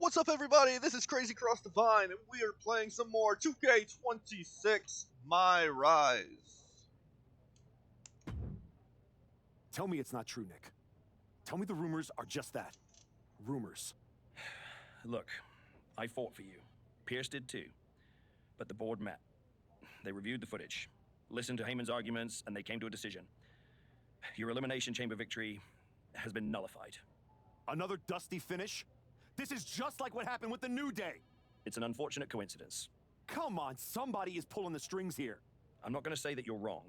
What's up, everybody? This is Crazy Cross Divine, and we are playing some more 2k26 My Rise. Tell me it's not true, Nick. Tell me the rumors are just that. Rumors. Look, I fought for you. Pierce did too. But the board met. They reviewed the footage, listened to Heyman's arguments, and they came to a decision. Your Elimination Chamber victory has been nullified. Another dusty finish? This is just like what happened with the New Day. It's an unfortunate coincidence. Come on, somebody is pulling the strings here. I'm not going to say that you're wrong,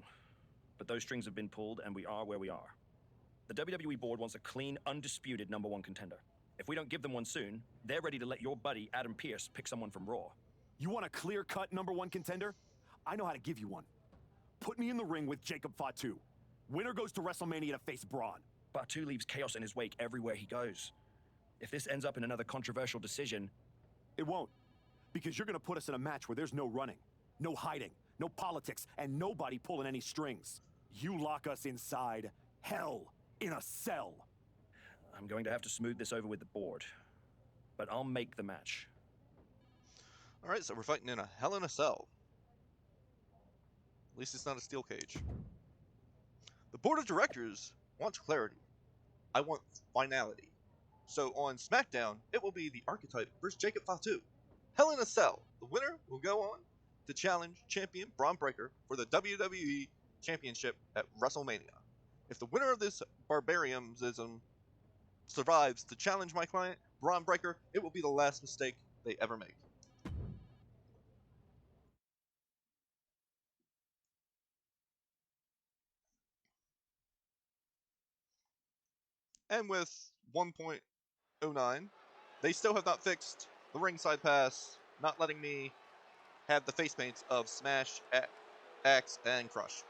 but those strings have been pulled and we are where we are. The WWE board wants a clean, undisputed #1 contender. If we don't give them one soon, they're ready to let your buddy Adam Pearce pick someone from Raw. You want a clear-cut #1 contender? I know how to give you one. Put me in the ring with Jacob Fatu. Winner goes to WrestleMania to face Braun. Fatu leaves chaos in his wake everywhere he goes. If this ends up in another controversial decision... It won't. Because you're gonna put us in a match where there's no running, no hiding, no politics, and nobody pulling any strings. You lock us inside hell in a cell. I'm going to have to smooth this over with the board. But I'll make the match. Alright, so we're fighting in a Hell in a Cell. At least it's not a steel cage. The board of directors wants clarity. I want finality. So on SmackDown, it will be the Archetype versus Jacob Fatu. Hell in a Cell. The winner will go on to challenge champion Braun Breaker for the WWE Championship at WrestleMania. If the winner of this barbarianism survives to challenge my client, Braun Breaker, it will be the last mistake they ever make. And with 1.09, they still have not fixed the ringside pass, not letting me have the face paints of Smash, Axe, and Crush.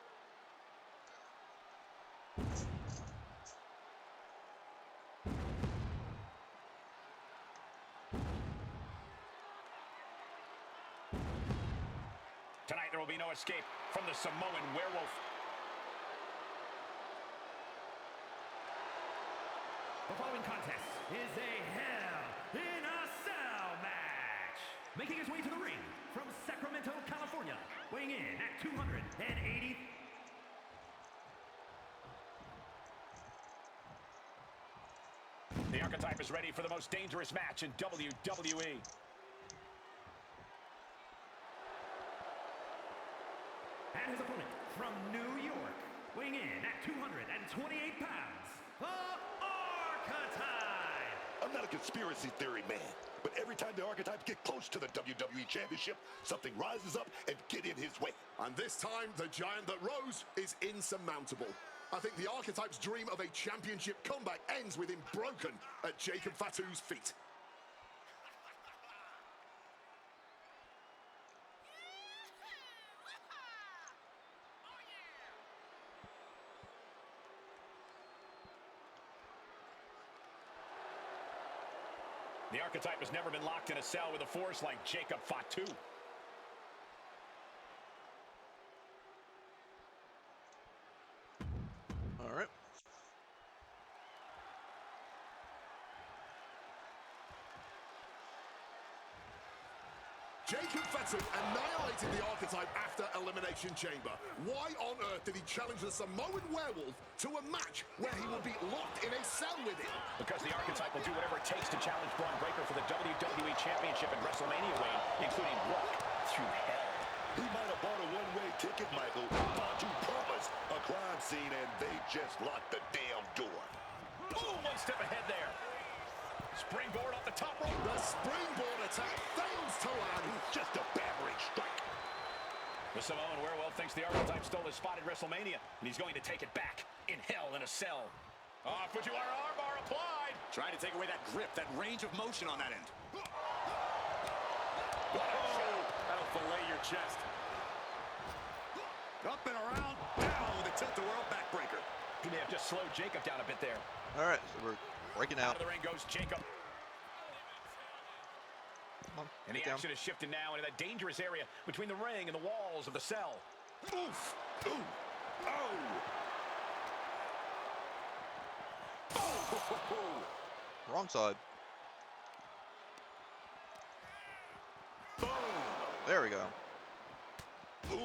Tonight there will be no escape from the Samoan werewolf. The following contest is a Hell in a Cell match. Making his way to the ring from Sacramento, California, weighing in at 280. The Archetype is ready for the most dangerous match in WWE. And his opponent from New York, weighing in at 228 pounds, the Archetype. I'm not a conspiracy theory man, but every time the Archetypes get close to the WWE Championship, something rises up and get in his way. And this time, the giant that rose is insurmountable. I think the Archetype's dream of a championship comeback ends with him broken at Jacob Fatu's feet. The Archetype has never been locked in a cell with a force like Jacob Fatu. Alright. Jacob Fatu annihilated the Archetype after Elimination Chamber. Why on earth did he challenge the Samoan werewolf to a match where he will be locked in a cell with him? Because the Archetype will do whatever it takes to challenge Braun Breaker for the WWE Championship at WrestleMania, Wayne, including walk through hell. He might have bought a one-way ticket, Michael. Fatu promised a crime scene, and they just locked the damn door. Boom, one step ahead there. Springboard off the top rope. The springboard attack fails to land. Just a battering strike. The Samoan werewolf thinks the Archetype stole his spot at WrestleMania, and he's going to take it back in Hell in a Cell. Fujiwara armbar applied. Trying to take away that grip, that range of motion on that end. That'll fillet your chest. Up and around, down with a tilt-the-world backbreaker. He may have just slowed Jacob down a bit there. Alright, so we're breaking Out out. of the ring goes Jacob. Come on, And the get down. action is shifting now into that dangerous area between the ring and the walls of the cell. Oof. Ooh. Oh. Wrong side. Boom. There we go. Ooh.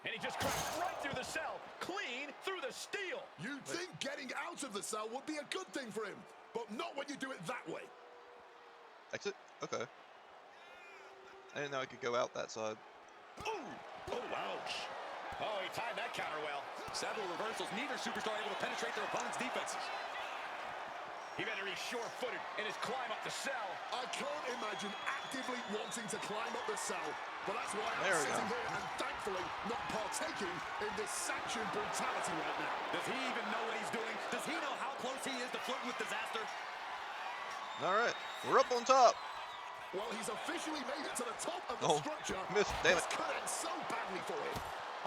And he just crashed right through the cell, clean through the steel. You'd think getting out of the cell would be a good thing for him, but not when you do it that way. Exit? Okay. I didn't know I could go out that side. Ooh. Oh, ouch. Oh, he timed that counter well. Several reversals. Neither superstar able to penetrate their opponent's defenses. He better be sure-footed in his climb up the cell. I can't imagine actively wanting to climb up the cell, but that's why I'm There we sitting go. here and thankfully not partaking in this sanctioned brutality right now. Does he even know what he's doing? Does he know how close he is to flirting with disaster? All right, we're up on top. Well, he's officially made it to the top of the Oh, structure. missed. Damn This it. could end so badly for him.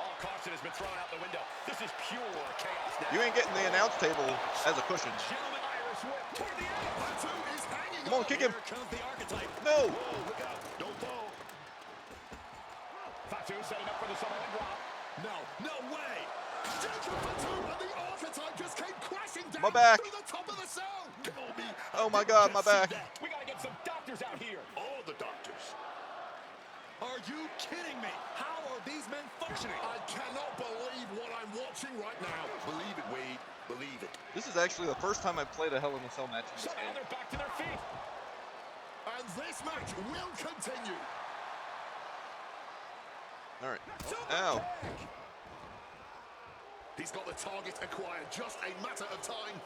All caution has been thrown out the window. This is pure chaos now. You ain't getting the announce table as a cushion. Gentlemen, Irish whip toward the end. Fatu is hanging Come on, kick him. Here comes the archetype. No. Whoa, look out. Don't fall. Fatu setting up for the Samoan drop. No, no way. Jacob Fatu and the archetype just came crashing down My back. through the top of the cell. Colby, Oh my God, my back. We got to get some doctors out here. All the doctors. Are you kidding me? How are these men functioning? I cannot believe what I'm watching right now. Believe it, Wade. Believe it. This is actually the first time I've played a Hell in a Cell match in this Somehow game. they're back to their feet. And this match will continue. All right. Ow. He's got the target acquired, just a matter of time.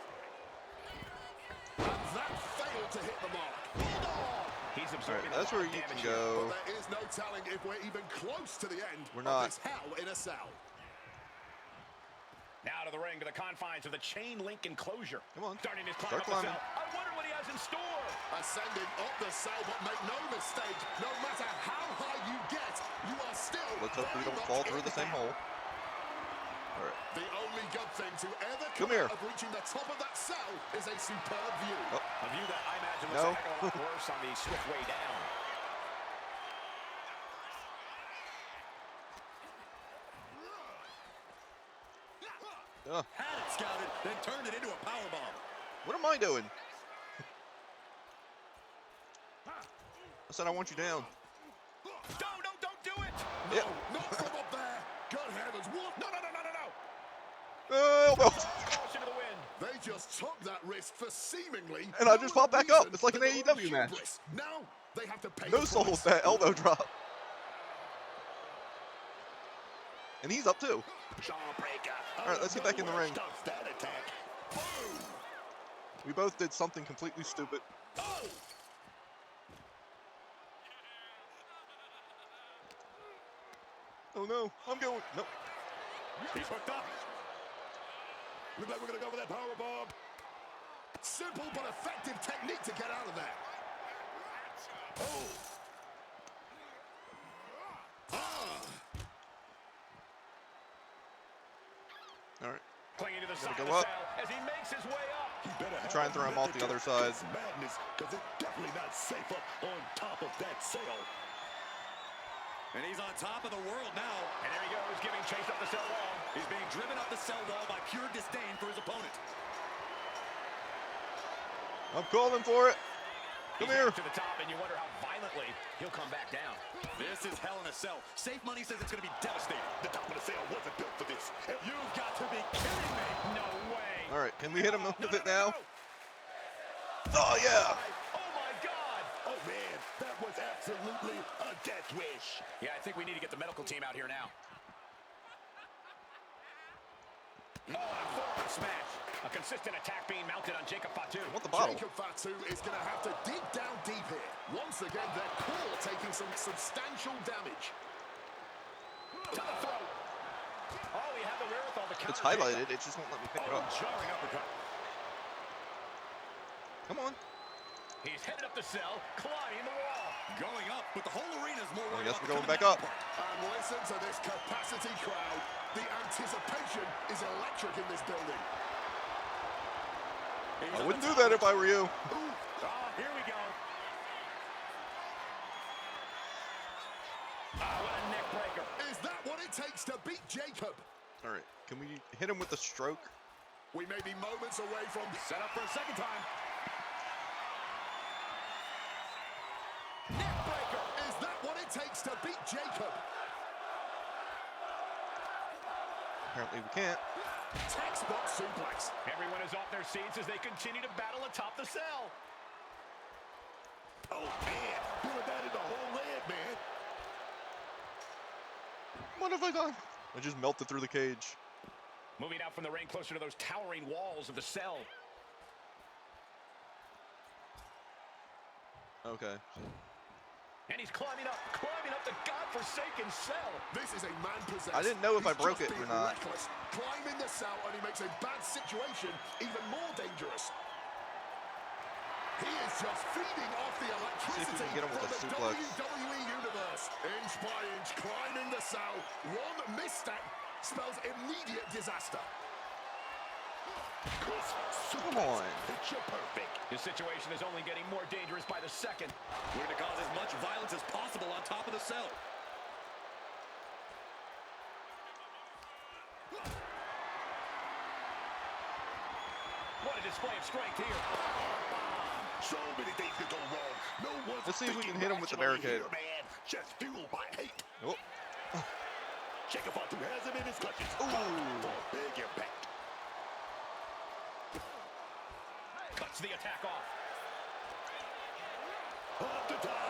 And that failed to hit the mark. Bulldog! He's All absorbing right, that's a lot where of you damage can here. go. But there is no telling if we're even close to the end We're of not. this Hell in a Cell. Now to the ring, to the confines of the chain link enclosure. Come on. Starting his climb Start up the climbing. cell. I wonder what he has in store. Ascending up the cell, but make no mistake, no matter how high you get, you are still Let's hope we very don't much fall in through the same hole. All right. The only good thing to ever Come come here. out of reaching the top of that cell is a superb view. Oh. A view that I imagine No. looks a heck of a lot worse on the swift way down. Had it scouted, then turned it into a powerbomb. What am I doing? I said I want you down. Don't do it. Yeah. Not from up there. Good heavens, what? No. Oh, well. Caution to the wind. They just took that risk for seemingly And I just no popped back up. reason It's like an but their own AEW match. hubris. Now they have to pay No the soul price. that elbow drop. And he's up too. Jawbreaker. All right, let's get back in the ring. Stops that attack. Boom. We both did something completely stupid. Oh. Oh no, I'm going. Nope. He's hooked up. Looks like we're gonna go for that power bomb. Simple but effective technique to get out of there. Oh. All right. Clinging to the side go of the up. cell as he makes his way up. He better have Try and throw him off the other side. It's madness, because it's definitely not safe up on top of that cell. And he's on top of the world now. And there he goes, giving chase up the cell wall. He's being driven up the cell wall by pure disdain for his opponent. I'm calling for it. Come He's here. headed to the top, and you wonder how violently he'll come back down. This is Hell in a Cell. Safe Money says it's going to be devastating. The top of the cell wasn't built for this. You've got to be kidding me. No way. All right, can we hit him with it now? No. Oh yeah. Oh my God. Oh, man, that was absolutely a death wish. Yeah, I think we need to get the medical team out here now. Oh, and a forward smash. A consistent attack being mounted on Jacob Fatu. I want the bottle. Jacob Fatu is going to have to dig down deep here. Once again, their core taking some substantial damage. To the throat. Oh, he had the wherewithal to counter. It's highlighted. It just won't let me pick it Oh, up. jarring uppercut. Come on. He's headed up the cell, climbing the wall. Going up, but the whole arena's more I worried guess about we're going coming back down up. part. And listen to this capacity crowd. The anticipation is electric in this building. I wouldn't do that if I were you. Here we go. What a neck breaker. Is that what it takes to beat Jacob? All right, can we hit him with the stroke? We may be moments away from Set up for a second time. neckbreaker. Is that what it takes to beat Jacob? Apparently we can't. Textbook suplex. Everyone is off their seats as they continue to battle atop the cell. Oh, man. Doing that in the whole leg, man. What have I done? I just melted through the cage. Moving out from the ring closer to those towering walls of the cell. Okay. And he's climbing up the godforsaken cell. This is a man possessed. I didn't know if I He's broke just it or being not. Reckless. Climbing the cell only makes a bad situation even more dangerous. He is just feeding off the See if we electricity can get him with from a the suplex. WWE Universe. Inch by inch, climbing the cell. One misstep spells immediate disaster. Come on. Picture perfect. This situation is only getting more dangerous by the second. We're going to cause as much violence as possible on top of the cell. What a display of strength here. So many things could go wrong. No one's Let's see if we can thinking hit him with the rationally barricade. here, man. Just fueled by hate. Oh. Jacob Fatu has him in his clutches. Ooh. For a big impact. Cuts the attack off. Off the top.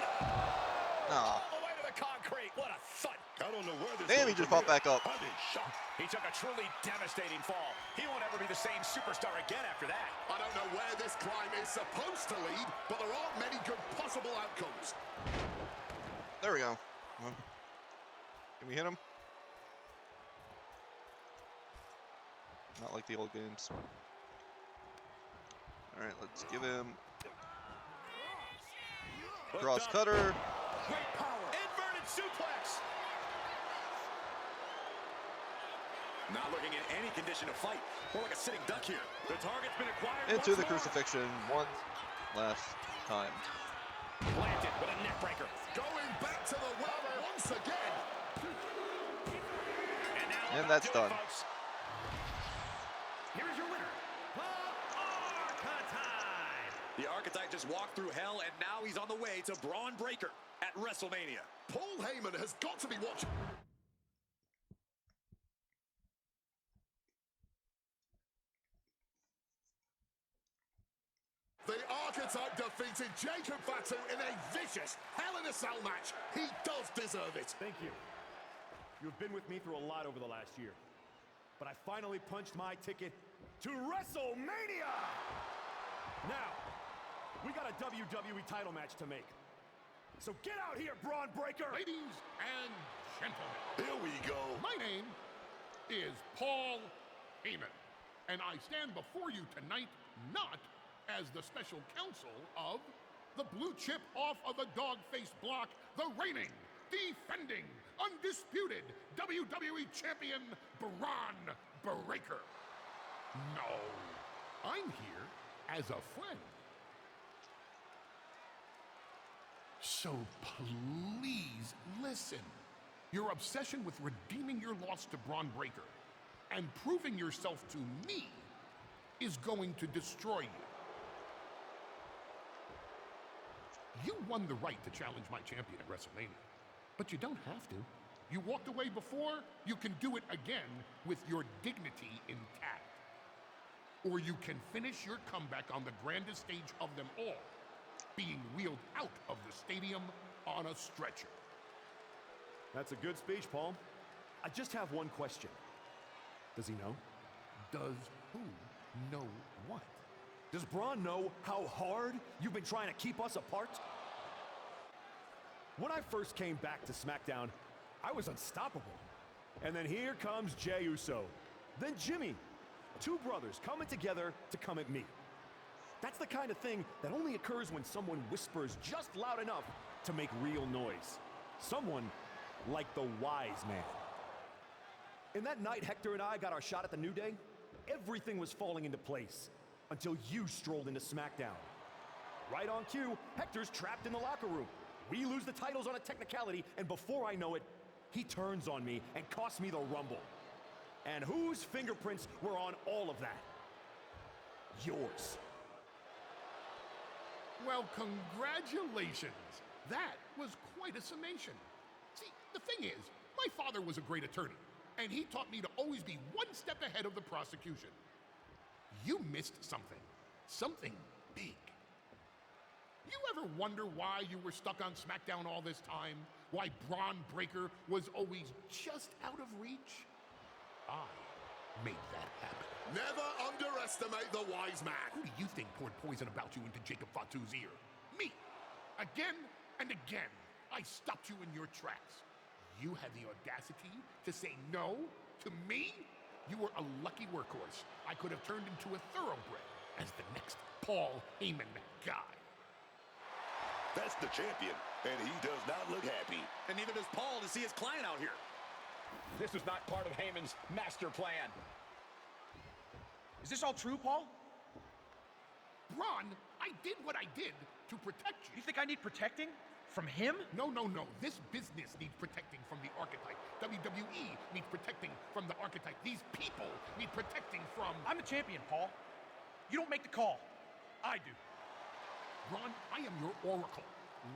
Nah. All the way to the concrete. What a thud. I don't know where this Damn, he goes just from popped back here. up. I'm in shock. He took a truly devastating fall. He won't ever be the same superstar again after that. I don't know where this climb is supposed to lead, but there aren't many good possible outcomes. There we go. Can we hit him? Not like the old games. All right, let's give him cross cutter. Great power. Inverted suplex. Not looking in any condition to fight. More like a sitting duck here. The target's been acquired. Into once the more. crucifixion one last time. Planted with a neck breaker. Going back to the well once again. And that's done. Folks. Here is your winner, the Archetype. The Archetype just walked through hell, and now he's on the way to Braun Breaker at WrestleMania. Paul Heyman has got to be watching. The Archetype defeated Jacob Fatu in a vicious Hell in a Cell match. He does deserve it. Thank you. You've been with me through a lot over the last year. But I finally punched my ticket to WrestleMania! Now, we got a WWE title match to make. So get out here, Braun Breaker! Ladies and gentlemen, Here we go. my name is Paul Heyman, and I stand before you tonight not as the special counsel of the blue chip off of the dog-faced block, the reigning, defending, undisputed WWE Champion Braun Breaker. No, I'm here as a friend. So please listen. Your obsession with redeeming your loss to Braun Breaker and proving yourself to me is going to destroy you. You won the right to challenge my champion at WrestleMania, but you don't have to. You walked away before, you can do it again with your dignity intact. Or you can finish your comeback on the grandest stage of them all, being wheeled out of the stadium on a stretcher. That's a good speech, Paul. I just have one question. Does he know? Does who know what? Does Braun know how hard you've been trying to keep us apart? When I first came back to SmackDown, I was unstoppable. And then here comes Jey Uso. Then Jimmy. Two brothers coming together to come at me. That's the kind of thing that only occurs when someone whispers just loud enough to make real noise. Someone like the wise man. And that night Hector and I got our shot at the New Day, everything was falling into place until you strolled into SmackDown. Right on cue, Hector's trapped in the locker room. We lose the titles on a technicality, and before I know it, he turns on me and costs me the Rumble. And whose fingerprints were on all of that? Yours. Well, congratulations. That was quite a summation. See, the thing is, my father was a great attorney, and he taught me to always be one step ahead of the prosecution. You missed something. Something big. You ever wonder why you were stuck on SmackDown all this time? Why Braun Breaker was always just out of reach? I made that happen. Never underestimate the wise man. Who do you think poured poison about you into Jacob Fatu's ear? Me. Again and again, I stopped you in your tracks. You had the audacity to say no to me? You were a lucky workhorse. I could have turned into a thoroughbred as the next Paul Heyman guy. That's the champion, and he does not look happy. And neither does Paul to see his client out here. This was not part of Heyman's master plan. Is this all true, Paul? Braun, I did what I did to protect you. You think I need protecting? From him? No. This business needs protecting from the archetype. WWE needs protecting from the archetype. These people need protecting from... I'm the champion, Paul. You don't make the call. I do. Braun, I am your oracle.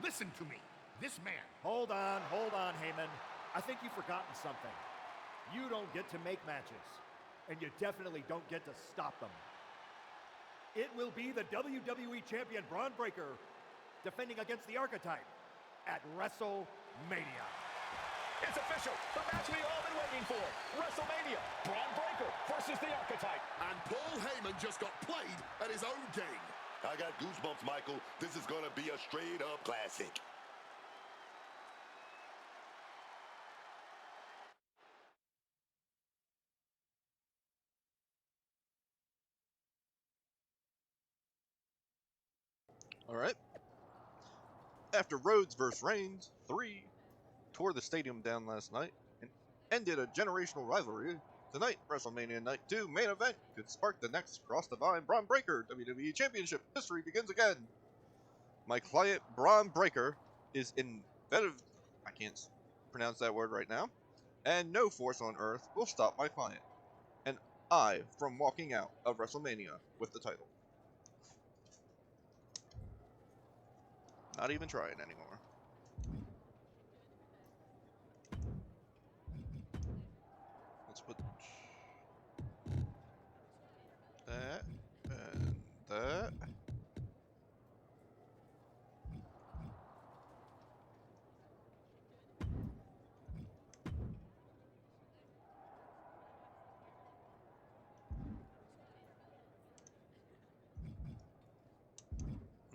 Listen to me. This man... Hold on, Heyman. I think you've forgotten something. You don't get to make matches, and you definitely don't get to stop them. It will be the WWE Champion Braun Breaker defending against the Archetype at WrestleMania. It's official. The match we've all been waiting for. WrestleMania. Braun Breaker versus the Archetype. And Paul Heyman just got played at his own game. I got goosebumps, Michael. This is going to be a straight-up classic. All right. After Rhodes vs. Reigns 3 tore the stadium down last night and ended a generational rivalry, tonight, WrestleMania Night 2 main event could spark the next cross-divine Braun Breaker WWE Championship. History begins again. My client, Braun Breaker, is inventive. I can't pronounce that word right now. And no force on earth will stop my client and I from walking out of WrestleMania with the title. Not even trying anymore. Let's put that and that.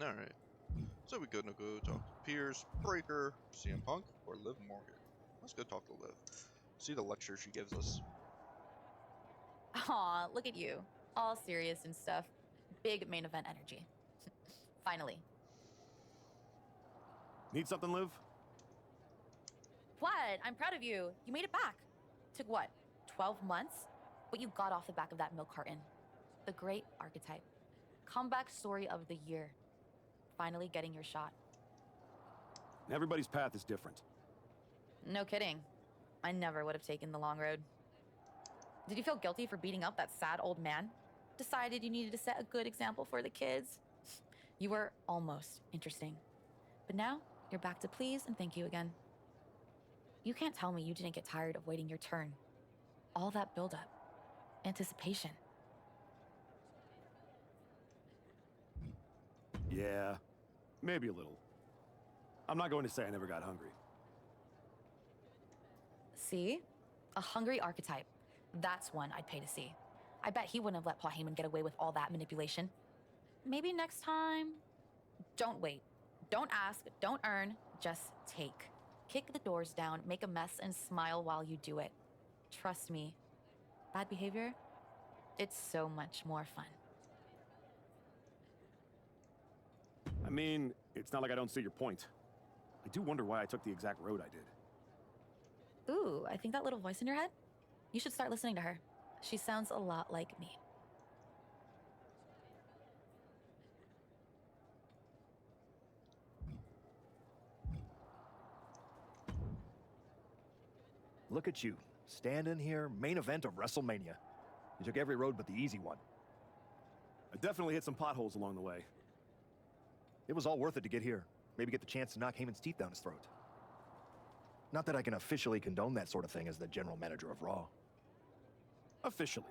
All right. So we're gonna go talk to Pierce, Breaker, CM Punk, or Liv Morgan. Let's go talk to Liv. See the lecture she gives us. Aw, look at you. All serious and stuff. Big main event energy. Finally. Need something, Liv? What? I'm proud of you. You made it back. Took what, 12 months? But you got off the back of that milk carton. The great archetype. Comeback story of the year. Finally getting your shot. Everybody's path is different. No kidding. I never would have taken the long road. Did you feel guilty for beating up that sad old man? Decided you needed to set a good example for the kids? You were almost interesting. But now, you're back to please and thank you again. You can't tell me you didn't get tired of waiting your turn. All that buildup. Anticipation. Yeah, maybe a little. I'm not going to say I never got hungry. See? A hungry archetype. That's one I'd pay to see. I bet he wouldn't have let Paul Heyman get away with all that manipulation. Maybe next time... Don't wait. Don't ask, don't earn, just take. Kick the doors down, make a mess, and smile while you do it. Trust me. Bad behavior? It's so much more fun. I mean, it's not like I don't see your point. I do wonder why I took the exact road I did. Ooh, I think that little voice in your head? You should start listening to her. She sounds a lot like me. Look at you, Standing here, main event of WrestleMania. You took every road but the easy one. I definitely hit some potholes along the way. It was all worth it to get here. Maybe get the chance to knock Heyman's teeth down his throat. Not that I can officially condone that sort of thing as the general manager of Raw. Officially.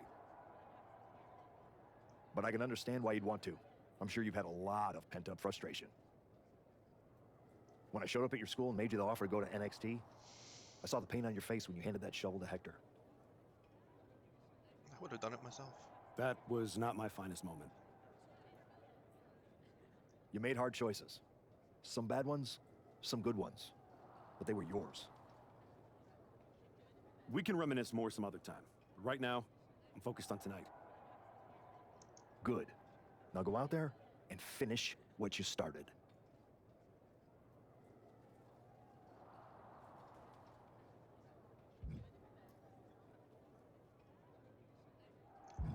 But I can understand why you'd want to. I'm sure you've had a lot of pent-up frustration. When I showed up at your school and made you the offer to go to NXT, I saw the pain on your face when you handed that shovel to Hector. I would have done it myself. That was not my finest moment. You made hard choices. Some bad ones, some good ones. But they were yours. We can reminisce more some other time. Right now, I'm focused on tonight. Good. Now go out there and finish what you started.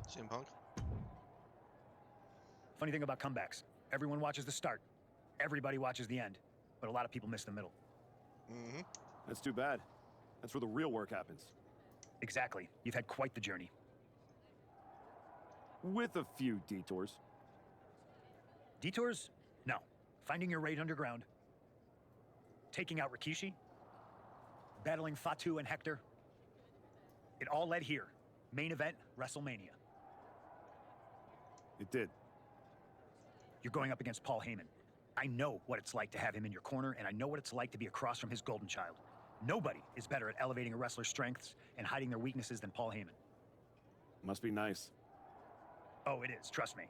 CM Punk. Funny thing about comebacks, everyone watches the start. Everybody watches the end. But a lot of people miss the middle. Mm-hmm. That's too bad. That's where the real work happens. Exactly. You've had quite the journey. With a few detours. Detours? No. Finding your right underground. Taking out Rikishi. Battling Fatu and Hector. It all led here. Main event, WrestleMania. It did. You're going up against Paul Heyman. I know what it's like to have him in your corner, and I know what it's like to be across from his golden child. Nobody is better at elevating a wrestler's strengths and hiding their weaknesses than Paul Heyman. Must be nice. Oh, it is, trust me.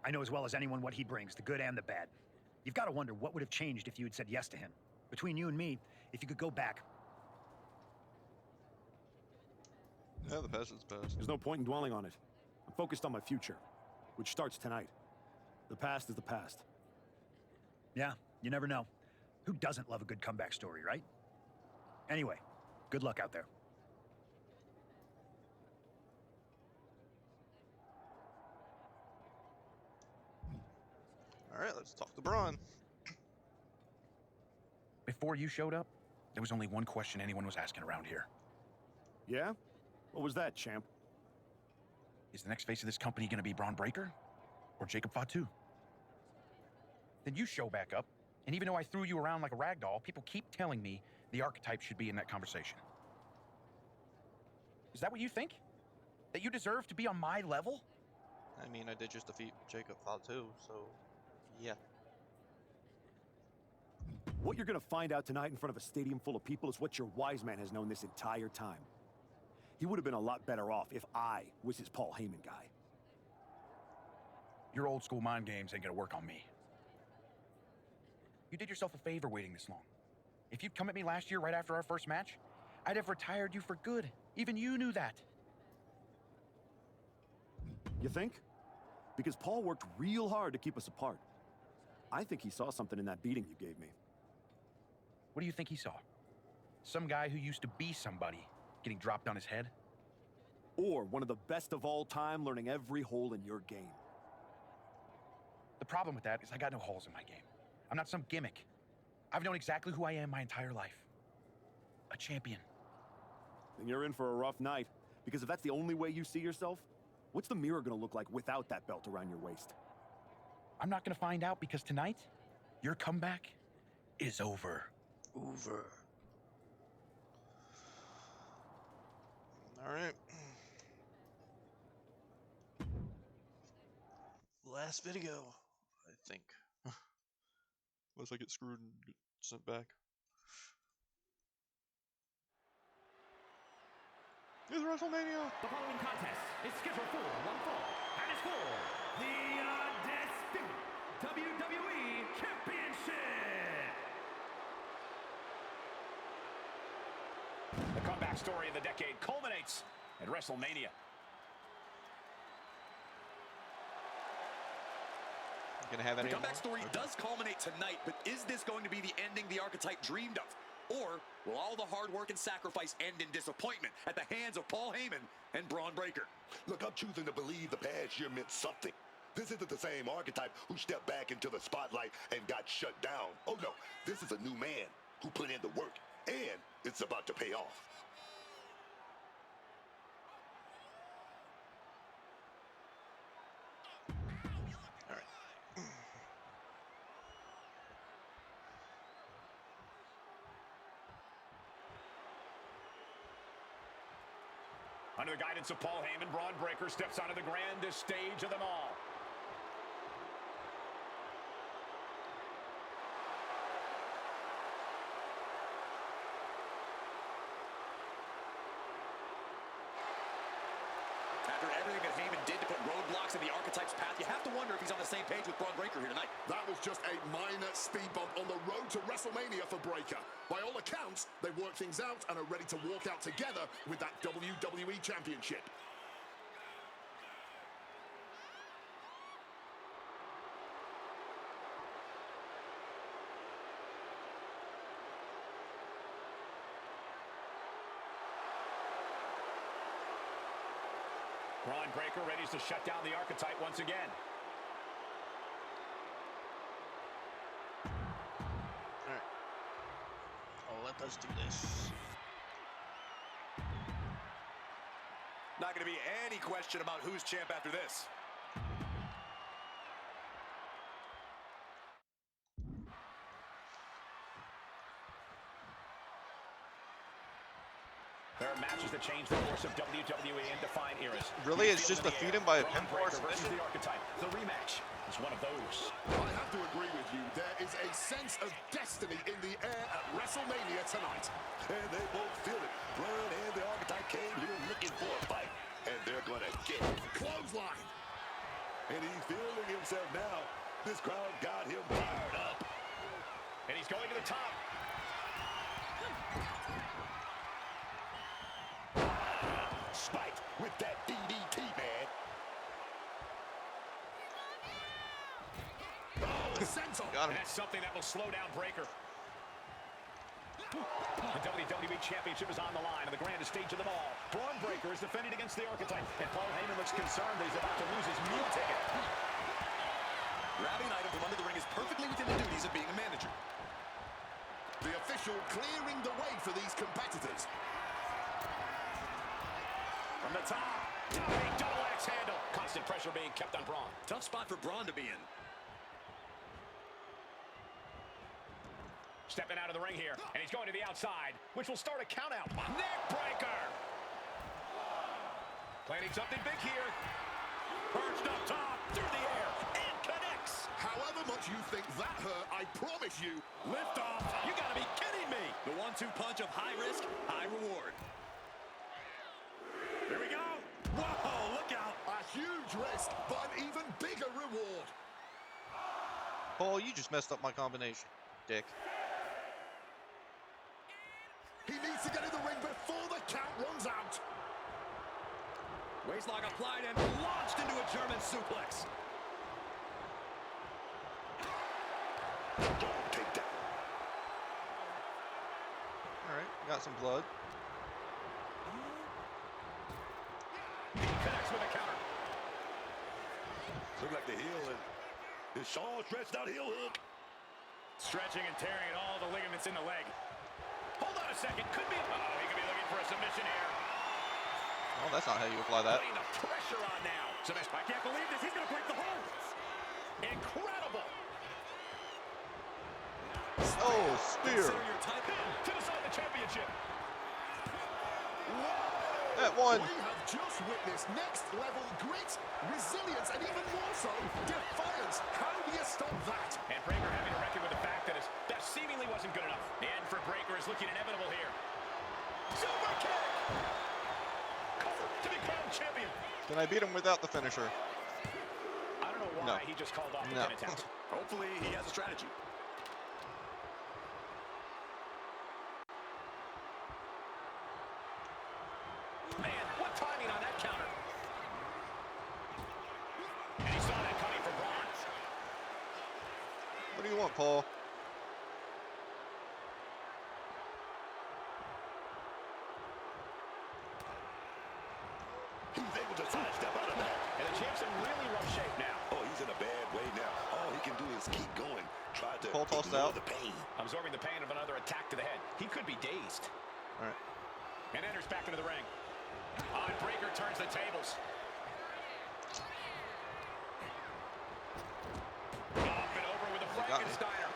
I know as well as anyone what he brings, the good and the bad. You've got to wonder what would have changed if you had said yes to him. Between you and me, if you could go back. Yeah, the past is past. There's no point in dwelling on it. I'm focused on my future, which starts tonight. The past is the past. Yeah, you never know. Who doesn't love a good comeback story, right? Anyway, good luck out there. All right, let's talk to Braun. Before you showed up, there was only one question anyone was asking around here. Yeah? What was that, champ? Is the next face of this company going to be Braun Breaker or Jacob Fatu? Then you show back up, and even though I threw you around like a rag doll, people keep telling me the archetype should be in that conversation. Is that what you think? That you deserve to be on my level? I mean, I did just defeat Jacob Fatu, so yeah. What you're gonna find out tonight in front of a stadium full of people is what your wise man has known this entire time. He would have been a lot better off if I was his Paul Heyman guy. Your old school mind games ain't gonna work on me. You did yourself a favor waiting this long. If you'd come at me last year right after our first match, I'd have retired you for good. Even you knew that. You think? Because Paul worked real hard to keep us apart. I think he saw something in that beating you gave me. What do you think he saw? Some guy who used to be somebody getting dropped on his head? Or one of the best of all time learning every hole in your game. The problem with that is I got no holes in my game. I'm not some gimmick. I've known exactly who I am my entire life. A champion. Then you're in for a rough night. Because if that's the only way you see yourself, what's the mirror gonna look like without that belt around your waist? I'm not gonna find out because tonight, your comeback is over. Over. All right. Last video, I think. Unless I get screwed and get sent back. It's WrestleMania! The following contest is scheduled for one fall, and it's for the undisputed WWE Championship! The comeback story of the decade culminates at WrestleMania. Gonna have any The comeback more? story does culminate tonight, but is this going to be the ending the archetype dreamed of? Or will all the hard work and sacrifice end in disappointment at the hands of Paul Heyman and Braun Breaker? Look, I'm choosing to believe the past year meant something. This isn't the same archetype who stepped back into the spotlight and got shut down. Oh no, this is a new man who put in the work, and it's about to pay off. Under the guidance of Paul Heyman, Braun Breaker steps onto the grandest stage of them all. After everything that Heyman did to put roadblocks in the Archetype's path, you have to wonder if he's on the same page with Braun Breaker here tonight. That was just a minor speed bump on the road to WrestleMania for Breaker. By all accounts, they've worked things out and are ready to walk out together with that WWE Championship. Braun Breaker ready to shut down the Archetype once again. All right. Oh, let us do this. Not going to be any question about who's champ after this. There are matches that change the course of WWE and define eras. Really, it's just defeat him by a pinfall submission? The Archetype. The rematch is one of those. I have to agree with you. There is a sense of destiny in the air at WrestleMania tonight. And they both feel it. Braun and the Archetype came here looking for a fight. And they're going to get it. Clothesline. And he's feeling himself now. This crowd got him fired up. And he's going to the top. Spike with that DDT, man. Oh, senton. Got him. And that's something that will slow down Breaker. The WWE Championship is on the line on the grandest stage of them all. Braun Breaker is defending against the Archetype, and Paul Heyman looks concerned that he's about to lose his meal ticket. Grabbing an item from under the ring is perfectly within the duties of being a manager. The official clearing the way for these competitors. From the top, big double axe handle. Constant pressure being kept on Braun. Tough spot for Braun to be in. Stepping out of the ring here, and he's going to the outside, which will start a count out. Neck breaker. Planning something big here. Perched up top, through the air, and connects. However much you think that hurt, I promise you, Lift off. You gotta be kidding me. The 1-2 punch of high risk, high reward. Here we go. Whoa, look out. a huge risk, but an even bigger reward. Paul, you just messed up my combination, dick. He needs to get in the ring before the count runs out. Waistlock applied and launched into a German suplex. Don't take that. All right, got some blood. Connects with a counter. Look like the heel and his Shaw stretched out heel hook. Stretching and tearing at all the ligaments in the leg. Hold on a second. Could be. Oh, he could be looking for a submission here. Oh, that's not how you apply that. Putting the pressure on now. Submission. I can't believe this. He's going to break the hold. Incredible. Oh, spear. Consider your type To decide the championship. That one. We have just witnessed next level grit, resilience, and even more so, defiance. How do you stop that? And Breaker having to reckon with the fact that his best seemingly wasn't good enough. The end for Breaker is looking inevitable here. Super kick! Cover to be crowned champion. Can I beat him without the finisher? I don't know why he just called off the pin attempt. Hopefully he has a strategy. Man, what timing on that counter. And he saw that coming from Braun. What do you want, Paul? He's able to sidestep out of that. And the champ's in really rough shape now. Oh, he's in a bad way now. All he can do is keep going. Try to Paul tossed ignore out. the pain. Absorbing the pain of another attack to the head. He could be dazed. All right. And enters back into the ring. On Breaker turns the tables. Up and over with a got me. Frankensteiner.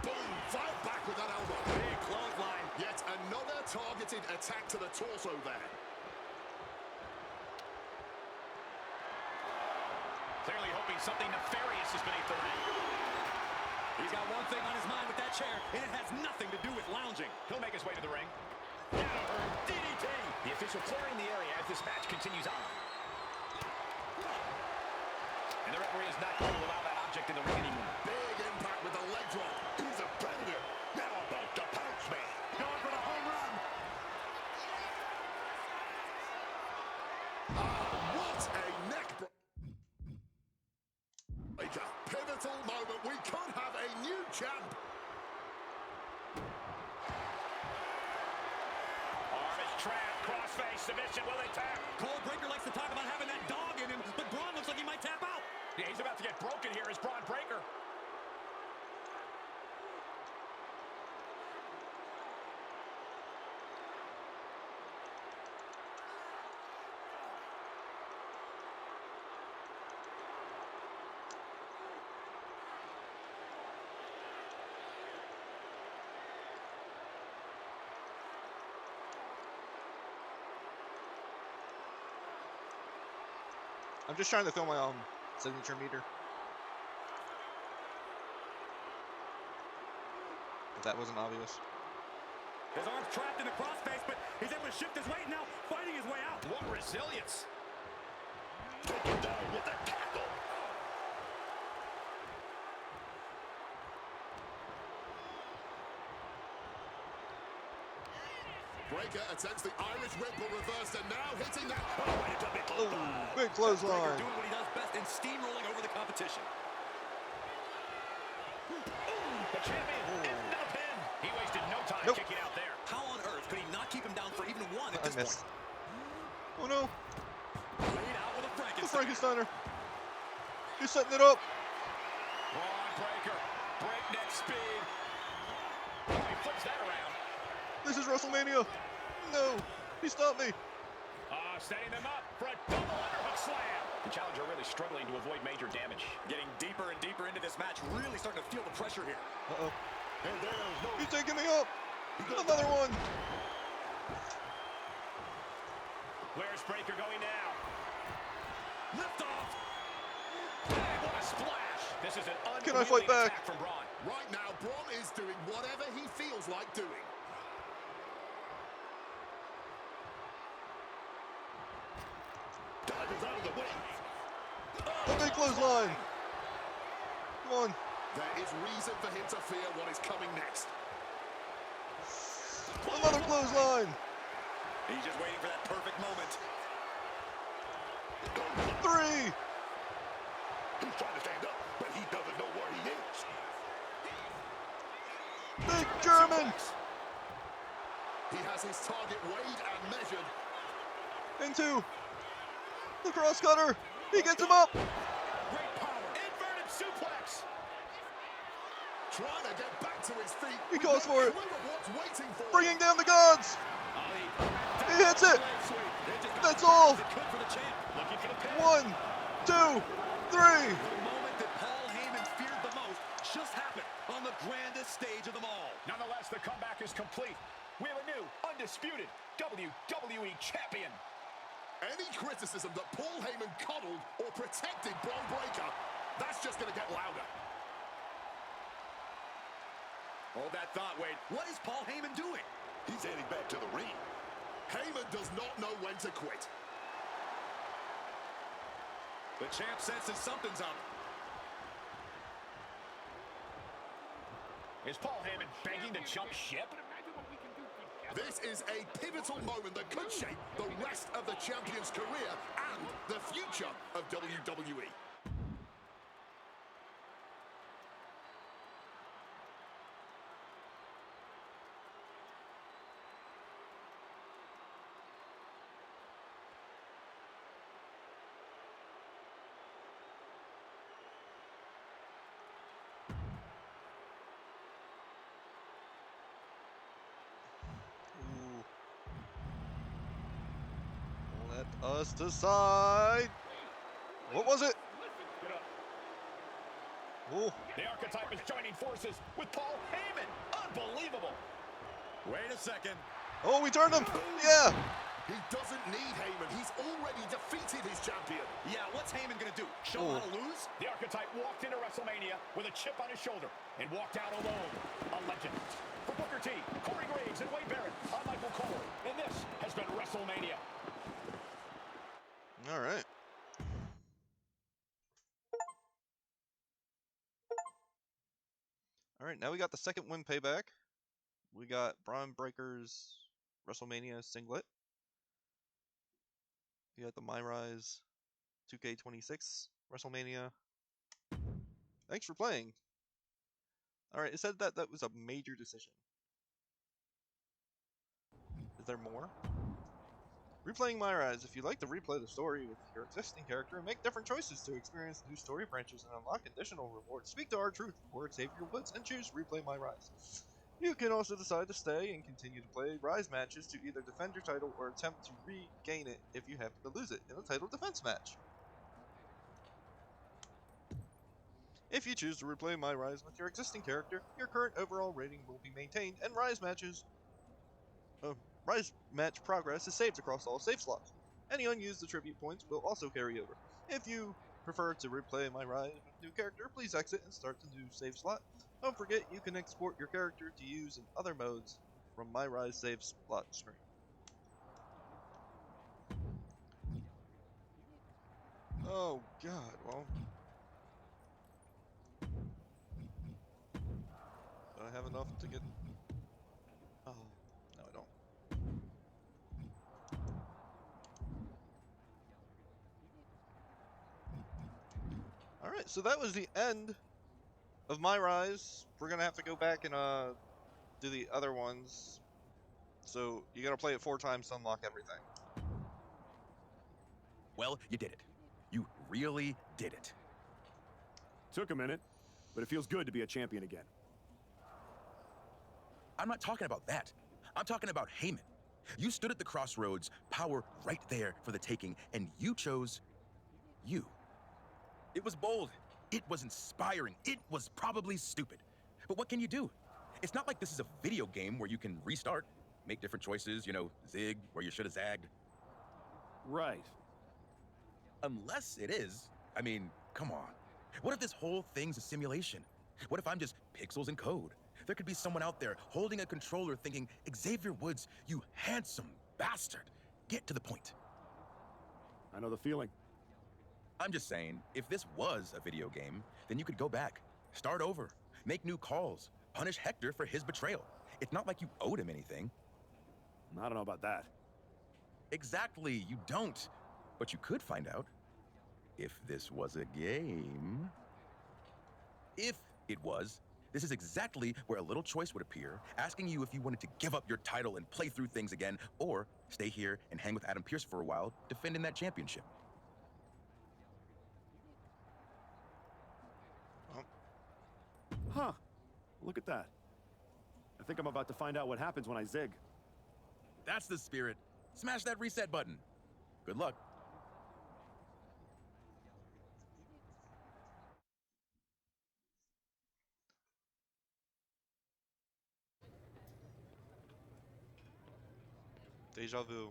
Boom, Fight back with that elbow. Big clothesline. Yet another targeted attack to the torso there. Clearly hoping something nefarious is beneath the ring. He's got one thing on his mind with that chair, and it has nothing to do with lounging. He'll make his way to the ring. DDT. The official clearing the area as this match continues on. And the referee is not going to allow that object in the ring anymore. Big impact with the leg drop. He's a predator. Now about to pounce man. Going for the home run. What a neck breaker. Pivotal moment. We could have a new champ. Arm is trapped. Crossface submission. Will they tap? Cole Breaker likes to talk about having that dog in him, but Braun looks like he might tap out. Yeah, he's about to get broken here as Braun Breaker. I'm just trying to fill my signature meter. If that wasn't obvious. His arm's trapped in the crossface, but he's able to shift his weight now, fighting his way out. What resilience. Take him down with a tackle. Breaker attempts the Irish Whipple reversed and now hitting that. Big clothesline. Doing what he does best and steamrolling over the competition. The champion ends in a pin. He wasted no time kicking out there. How on earth could he not keep him down for even one at this missed. point? Oh no. Laid out with a The Frankensteiner. Frankensteiner. He's setting it up. Braun Breaker. Breakneck speed. Oh, he flips that around. This is WrestleMania. No. He stopped me. Setting them up for a double underhook slam. The challenger really struggling to avoid major damage. Getting deeper and deeper into this match, really starting to feel the pressure here. Uh-oh. And there's no... He's taking me up. Another one. Where's Breaker going now? Lift off. Hey, what a splash. This is an Can I fight back? attack from Braun. Right now, Braun is doing whatever he feels like doing. Dodges out of the way. A big clothesline. Come on. There is reason for him to fear what is coming next. Another clothesline. He's just waiting for that perfect moment. 3. He's trying to stand up, but he doesn't know where he is. Big German. He has his target weighed and measured. Into the cross cutter. He gets him up. Great power. Inverted suplex. Trying to get back to his feet. He goes for it. Clue of what's waiting for him. Bringing down the gods. He hits it. That's all. Good for the champ. Looking for the pin. 1, 2, 3. The moment that Paul Heyman feared the most just happened on the grandest stage of them all. Nonetheless, the comeback is complete. We have a new, undisputed WWE champion. Any criticism that Paul Heyman coddled or protected Braun Breaker, that's just going to get louder. Hold that thought, Wade. What is Paul Heyman doing? He's heading back to the ring. Heyman does not know when to quit. The champ senses something's up. Is Paul Heyman begging to jump ship? This is a pivotal moment that could shape the rest of the champion's career and the future of WWE. Let us decide. What was it? Ooh. The Archetype is joining forces with Paul Heyman. Unbelievable. Wait a second. Oh, we turned him. Yeah. He doesn't need Heyman. He's already defeated his champion. Yeah, what's Heyman gonna do? Show him how to lose? The Archetype walked into WrestleMania with a chip on his shoulder and walked out alone. A legend. For Booker T, Corey Graves, and Wade Barrett, I'm Michael Cole, and this has been WrestleMania. All right. All right, now we got the second win payback. We got Braun Breaker's WrestleMania singlet. We got the MyRise 2k26 WrestleMania. Thanks for playing. All right, it said that that was a major decision. Is there more? Replaying MyRise. If you'd like to replay the story with your existing character and make different choices to experience new story branches and unlock additional rewards, speak to R-Truth or Xavier Woods and choose Replay MyRise. You can also decide to stay and continue to play Rise matches to either defend your title or attempt to regain it if you happen to lose it in a title defense match. If you choose to replay MyRise with your existing character, your current overall rating will be maintained, and Rise match progress is saved across all save slots. Any unused attribute points will also carry over. If you prefer to replay MyRise with a new character, please exit and start the new save slot. Don't forget you can export your character to use in other modes from MyRise save slot screen. Oh god, well. Do I have enough to get... Oh, no I don't. Alright, so that was the end of MyRise. We're gonna have to go back and do the other ones. So you gotta play it 4 times to unlock everything. Well, you did it. You really did it. Took a minute, but it feels good to be a champion again. I'm not talking about that. I'm talking about Heyman. You stood at the crossroads, power right there for the taking, and you chose you. It was bold. It was inspiring. It was probably stupid. But what can you do? It's not like this is a video game where you can restart, make different choices, you know, zig where you should have zagged. Right. Unless it is. I mean, come on. What if this whole thing's a simulation? What if I'm just pixels and code? There could be someone out there holding a controller thinking, Xavier Woods, you handsome bastard. Get to the point. I know the feeling. I'm just saying, if this was a video game, then you could go back, start over, make new calls, punish Hector for his betrayal. It's not like you owed him anything. I don't know about that. Exactly, you don't. But you could find out if this was a game. If it was, this is exactly where a little choice would appear, asking you if you wanted to give up your title and play through things again, or stay here and hang with Adam Pearce for a while, defending that championship. Huh. Look at that. I think I'm about to find out what happens when I zig. That's the spirit. Smash that reset button. Good luck. Deja vu.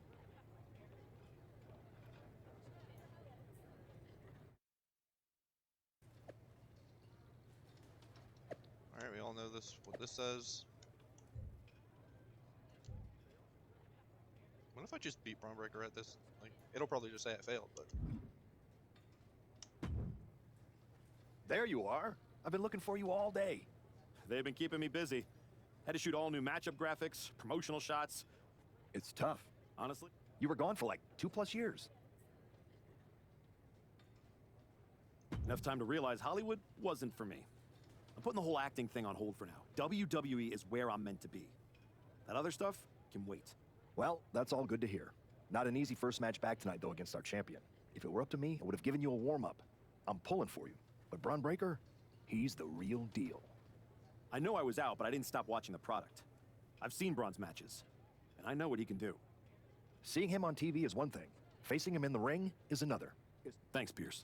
Alright, we all know this. What this says. What if I just beat Braun Breaker at this? Like, it'll probably just say I failed, but... There you are. I've been looking for you all day. They've been keeping me busy. Had to shoot all new matchup graphics, promotional shots. It's tough. Honestly, You were gone for like 2+ years. enough time to realize Hollywood wasn't for me. I'm putting the whole acting thing on hold for now. WWE is where I'm meant to be. That other stuff can wait. Well, that's all good to hear. Not an easy first match back tonight, though, against our champion. If it were up to me, I would have given you a warm-up. I'm pulling for you. But Braun Breaker, he's the real deal. I know I was out, but I didn't stop watching the product. I've seen Braun's matches, and I know what he can do. Seeing him on TV is one thing. Facing him in the ring is another. Thanks, Pierce.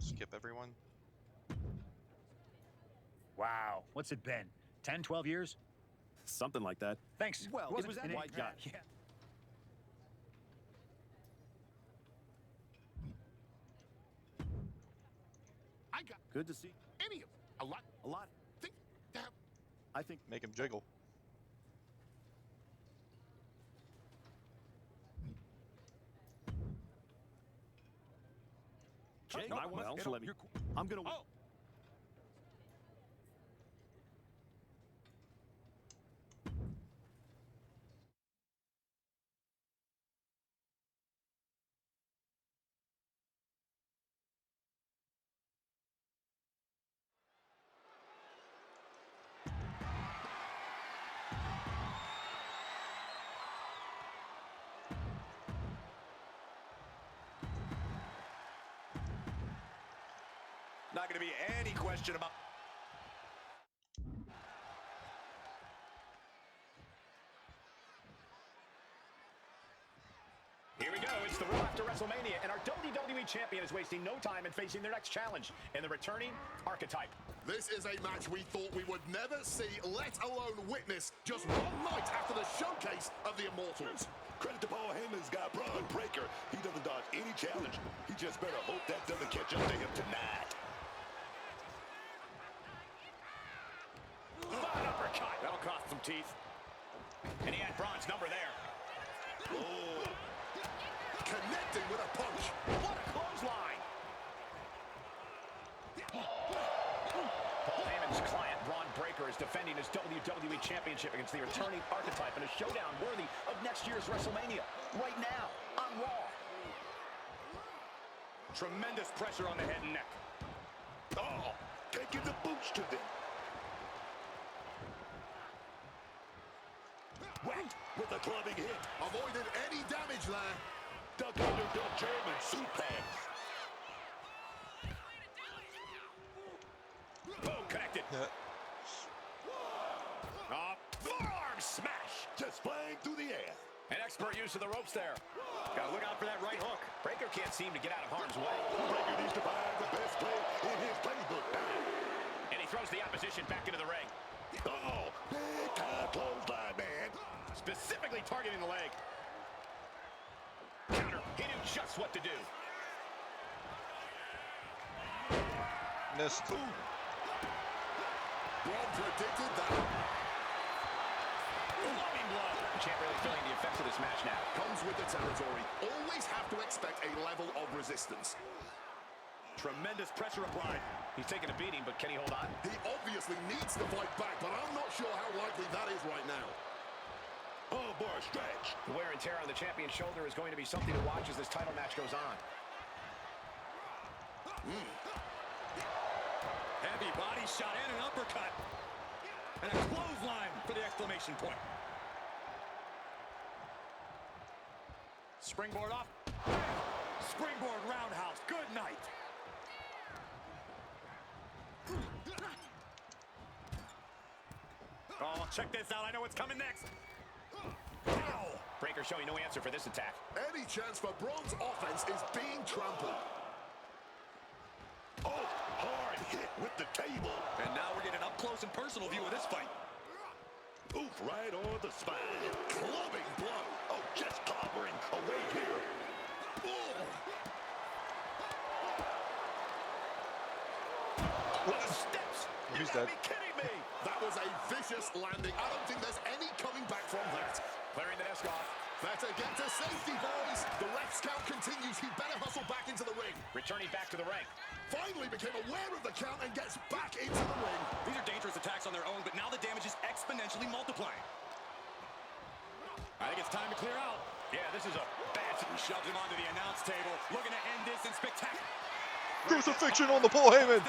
skip everyone. Wow. What's it been? 10, 12 years? Something like that. Thanks. Well, it was an white guy. Yeah. I got Good to see. any of a lot. A lot. Think that I think. Make him jiggle. Jay, No, I want well, to let me. I'm gonna. Oh. Not going to be any question about... Here we go. It's the Raw after WrestleMania, and our WWE champion is wasting no time in facing their next challenge in the returning Archetype. This is a match we thought we would never see, let alone witness, just one night after the showcase of the Immortals. Credit to Paul Heyman's guy, Braun Breaker. He doesn't dodge any challenge. He just better hope that doesn't catch up to him tonight. An uppercut. That'll cost some teeth. And he had Braun's number there. Oh. Connecting with a punch. What a clothesline. Paul Heyman's client, Braun Breaker, is defending his WWE Championship against the returning Archetype in a showdown worthy of next year's WrestleMania. Right now, on Raw. Tremendous pressure on the head and neck. Oh, can't give the boots to them. Whack with a clubbing hit. Avoided any damage there. Duck under the German suplex. Boom, connected. Forearm smash. Just flying through the air. An expert use of the ropes there. Got to look out for that right hook. Breaker can't seem to get out of harm's way. Breaker needs to find the best play in his playbook. And he throws the opposition back into the ring. Oh, big time clothesline, man. Specifically targeting the leg. Counter. He knew just what to do. Missed. Braun predicted that. Blowing blow. The champ really feeling the effects of this match now. Comes with the territory. Always have to expect a level of resistance. Tremendous pressure applied. He's taking a beating, but can he hold on? He obviously needs to fight back, but I'm not sure how likely that is right now. Oh, boy, stretch. The wear and tear on the champion's shoulder is going to be something to watch as this title match goes on. Heavy body shot and an uppercut. And a clothesline for the exclamation point. Springboard off. Springboard roundhouse. Good night. Oh, check this out. I know what's coming next. Ow! Breaker showing no answer for this attack. Any chance for Braun's offense is being trampled. Oh, hard hit with the table. And now we're getting an up-close and personal view of this fight. Oof, right on the spine. Clubbing blow. Oh, just clobbering away here. Oh. What the steps? Who's You gotta that? be kidding me! That was a vicious landing. I don't think there's any coming back from that. Clearing the desk off. Better get to safety, boys. The ref's count continues. He better hustle back into the ring. Returning back to the ring. Finally became aware of the count and gets back into the ring. These are dangerous attacks on their own, but now the damage is exponentially multiplying. I think it's time to clear out. Yeah, this is a bad... He shoves him onto the announce table, looking to end this in spectacular. Crucifixion on the Paul Heyman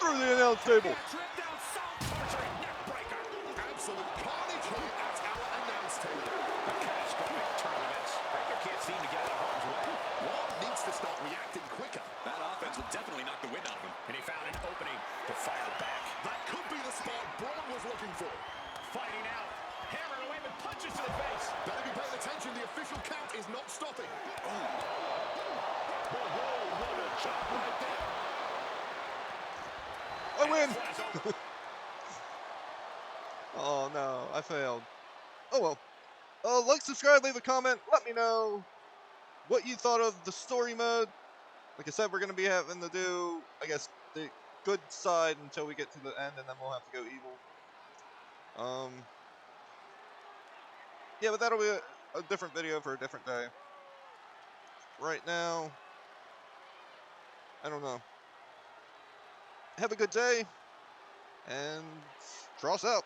through the announce table. Trip down south, torturing neck breaker. Absolute carnage here at our announce table. A catastrophic turn of events. Breaker can't seem to get out of harm's way. Braun needs to start reacting quicker. That offense will definitely knock the wind out of him. And he found an opening to fire back. That could be the spot Braun was looking for. Fighting out. Hammered away with punches to the face. Better be paying attention. The official count is not stopping. Whoa, what a chop right there. I win! Oh no, I failed. Oh well. Like, subscribe, leave a comment. Let me know what you thought of the story mode. Like I said, we're going to be having to do, I guess, the good side until we get to the end, and then we'll have to go evil. Yeah, but that'll be a different video for a different day. Right now, I don't know. Have a good day, and Cross out.